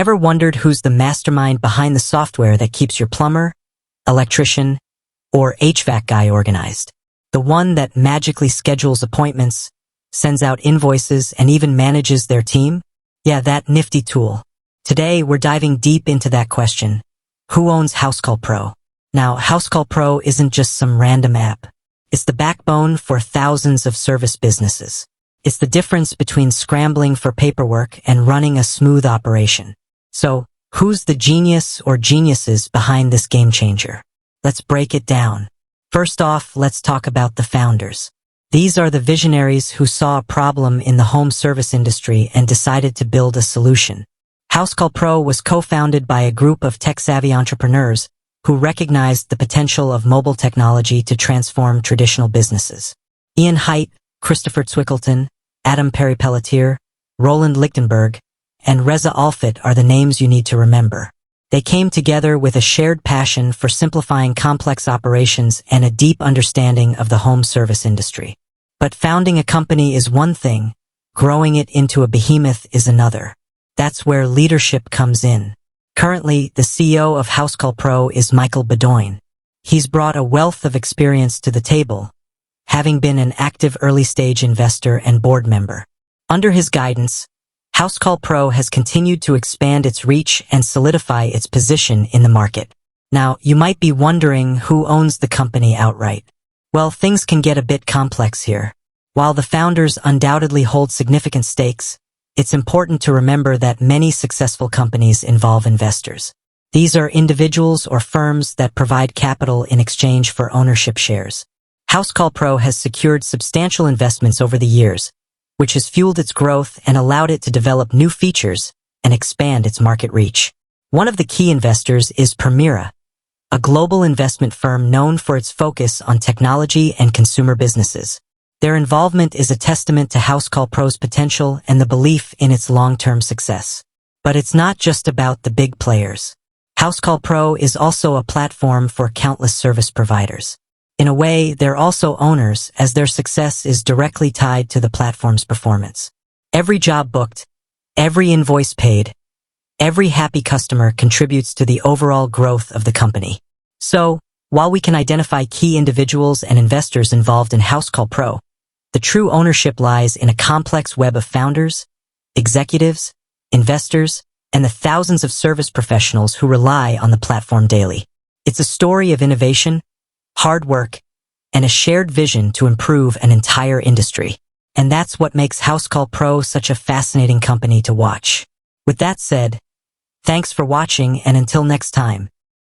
Ever wondered who's the mastermind behind the software that keeps your plumber, electrician, or HVAC guy organized? The one that magically schedules appointments, sends out invoices, and even manages their team? Yeah, that nifty tool. Today, we're diving deep into that question. Who owns Housecall Pro? Now, Housecall Pro isn't just some random app. It's the backbone for thousands of service businesses. It's the difference between scrambling for paperwork and running a smooth operation. So, who's the genius or geniuses behind this game changer? Let's break it down. First off, let's talk about the founders. These are the visionaries who saw a problem in the home service industry and decided to build a solution. Housecall Pro was co-founded by a group of tech-savvy entrepreneurs who recognized the potential of mobile technology to transform traditional businesses. Ian Haidt, Christopher Twickleton, Adam Perry-Pelletier, Roland Lichtenberg, and Reza Alfit are the names you need to remember. They came together with a shared passion for simplifying complex operations and a deep understanding of the home service industry. But founding a company is one thing, growing it into a behemoth is another. That's where leadership comes in. Currently, the CEO of Housecall Pro is Michael Bedoin. He's brought a wealth of experience to the table, having been an active early-stage investor and board member. Under his guidance, Housecall Pro has continued to expand its reach and solidify its position in the market. Now, you might be wondering who owns the company outright. Well, things can get a bit complex here. While the founders undoubtedly hold significant stakes, it's important to remember that many successful companies involve investors. These are individuals or firms that provide capital in exchange for ownership shares. Housecall Pro has secured substantial investments over the years, which has fueled its growth and allowed it to develop new features and expand its market reach. One of the key investors is Permira, a global investment firm known for its focus on technology and consumer businesses. Their involvement is a testament to Housecall Pro's potential and the belief in its long-term success. But it's not just about the big players. Housecall Pro is also a platform for countless service providers. In a way, they're also owners, as their success is directly tied to the platform's performance. Every job booked, every invoice paid, every happy customer contributes to the overall growth of the company. So, while we can identify key individuals and investors involved in Housecall Pro, the true ownership lies in a complex web of founders, executives, investors, and the thousands of service professionals who rely on the platform daily. It's a story of innovation, hard work, and a shared vision to improve an entire industry. And that's what makes Housecall Pro such a fascinating company to watch. With that said, thanks for watching, and until next time.